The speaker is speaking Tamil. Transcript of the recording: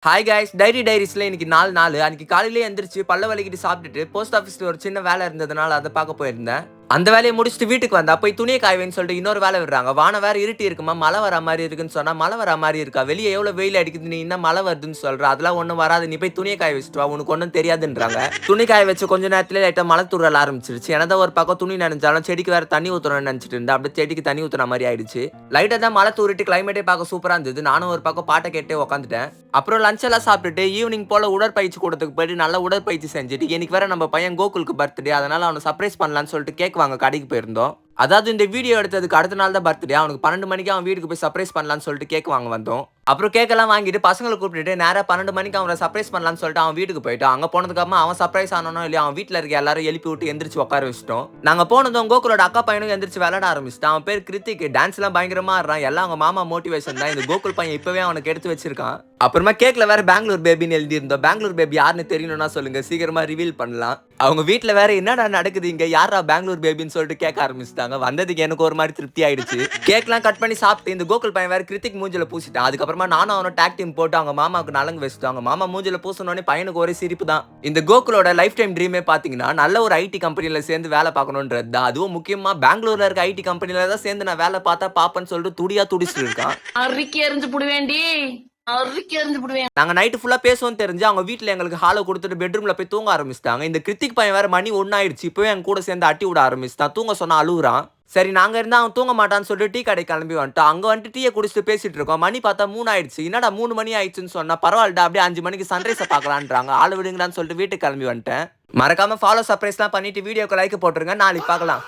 ஹாய் கைஸ் டைரிஸ்ல இன்னைக்கு 4 நாள் அன்னைக்கு காலையிலே எந்திரிச்சு பல்ல வலிக்கிட்டு சாப்பிட்டுட்டு போஸ்ட் ஆஃபீஸ்ல ஒரு சின்ன வேலை இருந்ததுனால அதை பார்க்க போயிருந்தேன். அந்த வேலையை முடிச்சுட்டு வீட்டுக்கு வந்தா போய் துணியை காய்வேன்னு சொல்லிட்டு இன்னொரு வேலை விடுறாங்க. வானம் வேற இருட்டி இருக்குமா, மழை வர மாதிரி இருக்குன்னு சொன்னா மழை வர மாதிரி இருக்கா, வெளியே எவ்வளவு வெயில் அடிக்குது, நீ இன்னும் மழை வருதுன்னு சொல்ற, அதெல்லாம் ஒன்றும் வராது, நீ போய் துணியை காய வச்சுட்டு வா, உனக்கு ஒன்றும் தெரியாதுன்றாங்க. துணி காய வச்சு கொஞ்ச நேரத்துல லைட்டா மழை தூரல் ஆரம்பிச்சிருச்சு. எனதான் ஒரு பக்கம் துணி நினைச்சாலும் செடிக்கு வேற தண்ணி ஊற்றணும்னு நினைச்சிட்டு இருந்தா அப்படியே செடிக்கு தண்ணி ஊற்றுற மாதிரி ஆயிடுச்சு. லைட்டா தான் மழை தூரிட்டு கிளைமேட்டே பார்க்க சூப்பரா இருந்தது. நானும் ஒரு பக்கம் பாட்டை கேட்டே உட்காந்துட்டேன். அப்புறம் லஞ்ச் எல்லாம் சாப்பிட்டுட்டு ஈவினிங் போல உடற்பயிற்சி கூடத்துக்கு போயிட்டு நல்ல உடற்பயிற்சி செஞ்சுட்டு இன்னைக்கு வேற நம்ம பையன் கோகுலுக்கு பர்த்டே, அதனால அவனை சர்ப்ரைஸ் பண்ணலான்னு சொல்லிட்டு கேக் வாங்க கடைக்கு போயிருந்தோம். அதாவது இந்த வீடியோ எடுத்ததுக்கு அடுத்த நாள் தான் பர்த்டே. அவனுக்கு 12 மணிக்கு அவன் வீட்டுக்கு போய் சர்ப்ரைஸ் பண்ணலான்னு சொல்லிட்டு கேக் வாங்க வந்தோம். அப்புறம் கேக்கெல்லாம் வாங்கிட்டு பசங்களை கூப்பிட்டுட்டு நேரா 12 மணிக்கு அவனை சர்ப்ரைஸ் பண்ணலான்னு சொல்லிட்டு அவன் வீட்டுக்கு போயிட்டான். அங்க போனதுக்கு அப்புறமா அவன் சர்ப்ரைஸ் ஆனோனோ இல்லையா, அவன் வீட்டுல இருக்க எல்லாரும் எழுப்பி விட்டு எந்திரிச்சு உட்கார வச்சிட்டோம். நாங்க போனதும் கோகுலோட அக்கா பையனும் எந்திரிச்சு விளையாட ஆரம்பிச்சிட்டான். அவன் பேர் கிருத்திக். டான்ஸ் எல்லாம் பயங்கரமா ஆடுறான். எல்லாம் அவங்க மாமா மோட்டிவேஷன் தான். இந்த கோகுல் பையன் இப்பவே அவனுக்கு எடுத்து வச்சிருக்கான். அப்புறமா கேக்ல வேற பெங்களூர் பேபின்னு எழுதி இருந்தோம். பெங்களூர் பேபி யாருன்னு தெரியணும்னா சொல்லுங்க, சீக்கிரமா ரிவீல் பண்ணலாம். அவங்க வீட்டுல வேற என்னடா நடக்குது இங்க, யாரா பெங்களூர் பேபின்னு சொல்லிட்டு கேட்க ஆரம்பிச்சிட்டாங்க. வந்ததுக்கு எனக்கு ஒரு மாதிரி திருப்தி ஆயிடுச்சு. கேக்லாம் கட் பண்ணி சாப்பிட்டு இந்த கோகுல் பையன் வேற கிருத்திக் மூஞ்சில பூசிட்டான். அதுக்கப்புறமா நானும் அவனை டாக் டீம் போட்டு அவங்க மாமாவுக்கு நலங்கு வச்சுட்டோம். அவங்க மாமா மூஞ்சில பூசினோடனே பையனுக்கு ஒரே சிரிப்பு தான். இந்த கோகுலோட லைஃப் டைம் ட்ரீமே பாத்தீங்கன்னா நல்ல ஒரு ஐடி கம்பெனில சேர்ந்து வேலை பார்க்கணும்ன்றது தான். அதுவும் முக்கியமா பெங்களூர்ல இருக்க ஐடி கம்பெனில தான் சேர்ந்து நான் வேலை பார்த்தா பாப்பேன்னு சொல்லிட்டு துடியா துடிச்சிட்டு இருக்கான். நாங்க நைட்டு ஃபுல்லா பேசுவோம் தெரிஞ்சு அவங்க வீட்டுல எங்களுக்கு ஹாலை கொடுத்துட்டு பெட்ரூம்ல போய் தூங்க ஆரம்பிச்சிட்டாங்க. இந்த கிருத்திக் பையன் வேற மணி 1 ஆயிடுச்சு. இப்பவே என் கூட சேர்ந்து அட்டி விட ஆரம்பிச்சிட்டான். தூங்க சொன்னா அழுகுறான். சரி நாங்க இருந்தா அவன் தூங்க மாட்டான்னு சொல்லிட்டு டீ கடை கிளம்பி வந்துட்டான். அங்க வந்துட்டு டீயை குடிச்சிட்டு பேசிட்டு இருக்கோம். மணி பார்த்தா 3 ஆயிடுச்சு. என்னடா 3 மணி ஆயிடுச்சுன்னு சொன்னா பரவாயில்லடா அப்படியே 5 மணிக்கு சன்ரைஸை பார்க்கலான்றாங்க. ஆளு விடுங்கடான்னு சொல்லிட்டு வீட்டுக்கு கிளம்பி வந்துட்டேன். மறக்காம ஃபாலோ சர்ப்ரைஸ்லாம் பண்ணிட்டு வீடியோக்கு லைக் போட்டுருங்க. நாளைக்கு பார்க்கலாம்.